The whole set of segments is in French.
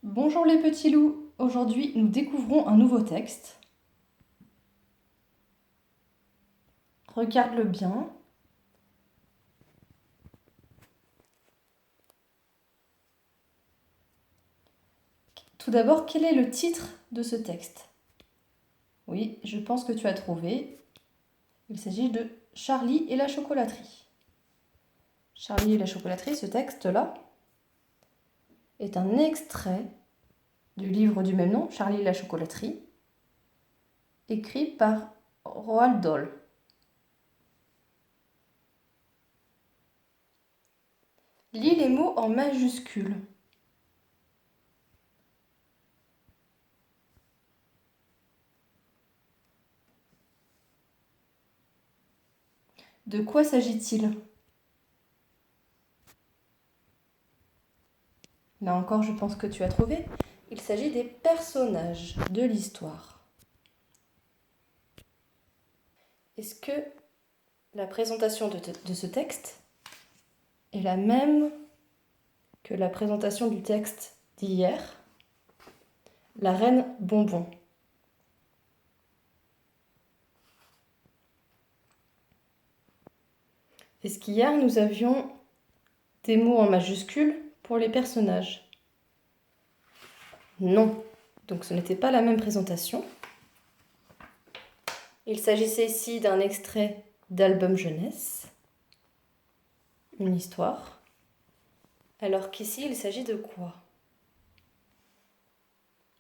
Bonjour les petits loups, aujourd'hui nous découvrons un nouveau texte. Regarde-le bien. Tout d'abord, quel est le titre de ce texte? Oui, je pense que tu as trouvé. Il s'agit de Charlie et la chocolaterie. Charlie et la chocolaterie, ce texte-là, est un extrait du livre du même nom, Charlie et la chocolaterie, écrit par Roald Dahl. Lis les mots en majuscules. De quoi s'agit-il? Là encore, je pense que tu as trouvé. Il s'agit des personnages de l'histoire. Est-ce que la présentation de ce texte est la même que la présentation du texte d'hier, La Reine Bonbon? Est-ce qu'hier nous avions des mots en majuscules pour les personnages? Non, donc ce n'était pas la même présentation. Il s'agissait ici d'un extrait d'album jeunesse, une histoire, alors qu'ici il s'agit de quoi?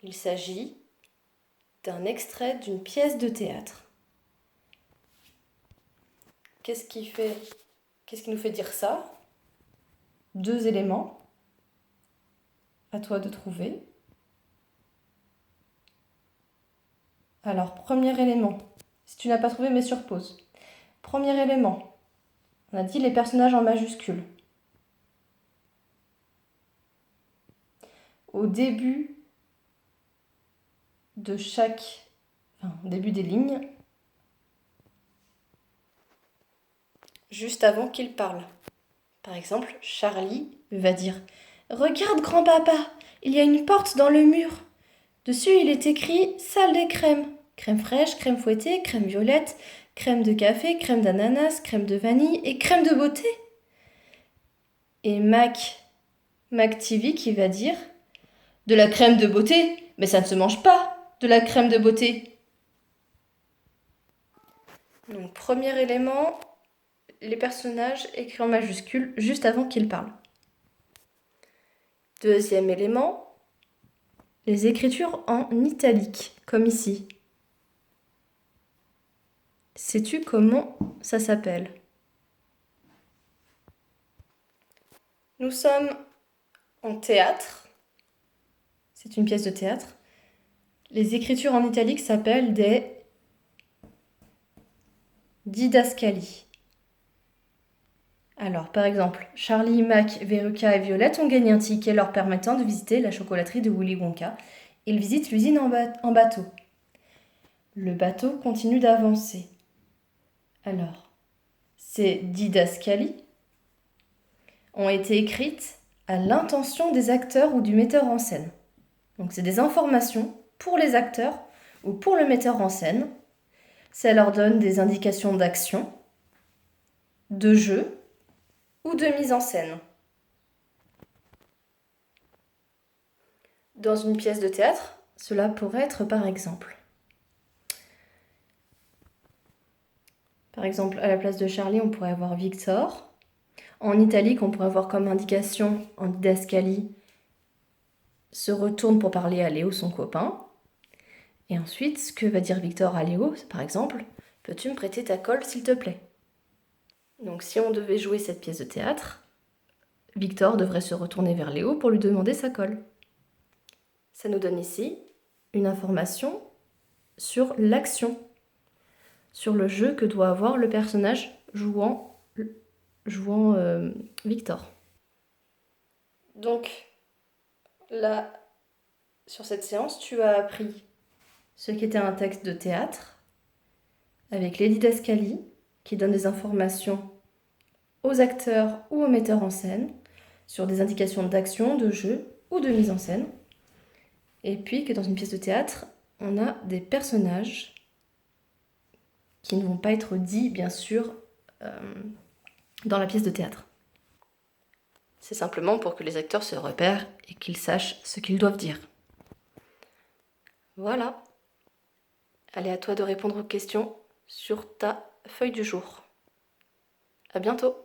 Il s'agit d'un extrait d'une pièce de théâtre. Qu'est-ce qui nous fait dire ça? Deux éléments. À toi de trouver. Alors, premier élément. Si tu n'as pas trouvé, mets sur pause. Premier élément. On a dit les personnages en majuscules. Au début de au début des lignes, juste avant qu'il parle. Par exemple, Charlie va dire « Regarde, grand-papa, il y a une porte dans le mur. Dessus, il est écrit « Salle des crèmes. Crème fraîche, crème fouettée, crème violette, crème de café, crème d'ananas, crème de vanille et crème de beauté. » Et Mac TV qui va dire « De la crème de beauté? Mais ça ne se mange pas, de la crème de beauté. » Donc, premier élément, les personnages écrits en majuscules juste avant qu'ils parlent. Deuxième élément, les écritures en italique, comme ici. Sais-tu comment ça s'appelle? Nous sommes en théâtre. C'est une pièce de théâtre. Les écritures en italique s'appellent des didascalies. Alors, par exemple, Charlie, Mac, Veruca et Violette ont gagné un ticket leur permettant de visiter la chocolaterie de Willy Wonka. Ils visitent l'usine en bateau. Le bateau continue d'avancer. Alors, ces didascalies ont été écrites à l'intention des acteurs ou du metteur en scène. Donc, c'est des informations pour les acteurs ou pour le metteur en scène. Ça leur donne des indications d'action, de jeu ou de mise en scène. Dans une pièce de théâtre, cela pourrait être par exemple, à la place de Charlie, on pourrait avoir Victor. En italique, on pourrait avoir comme indication en didascalie se retourne pour parler à Léo, son copain. Et ensuite, ce que va dire Victor à Léo, par exemple, peux-tu me prêter ta colle, s'il te plaît? Donc, si on devait jouer cette pièce de théâtre, Victor devrait se retourner vers Léo pour lui demander sa colle. Ça nous donne ici une information sur l'action, sur le jeu que doit avoir le personnage jouant Victor. Donc, là, sur cette séance, tu as appris ce qu'était un texte de théâtre avec les didascalies qui donnent des informations aux acteurs ou aux metteurs en scène sur des indications d'action, de jeu ou de mise en scène. Et puis que dans une pièce de théâtre, on a des personnages qui ne vont pas être dits, bien sûr, dans la pièce de théâtre. C'est simplement pour que les acteurs se repèrent et qu'ils sachent ce qu'ils doivent dire. Voilà. Allez, à toi de répondre aux questions sur ta feuille du jour. À bientôt!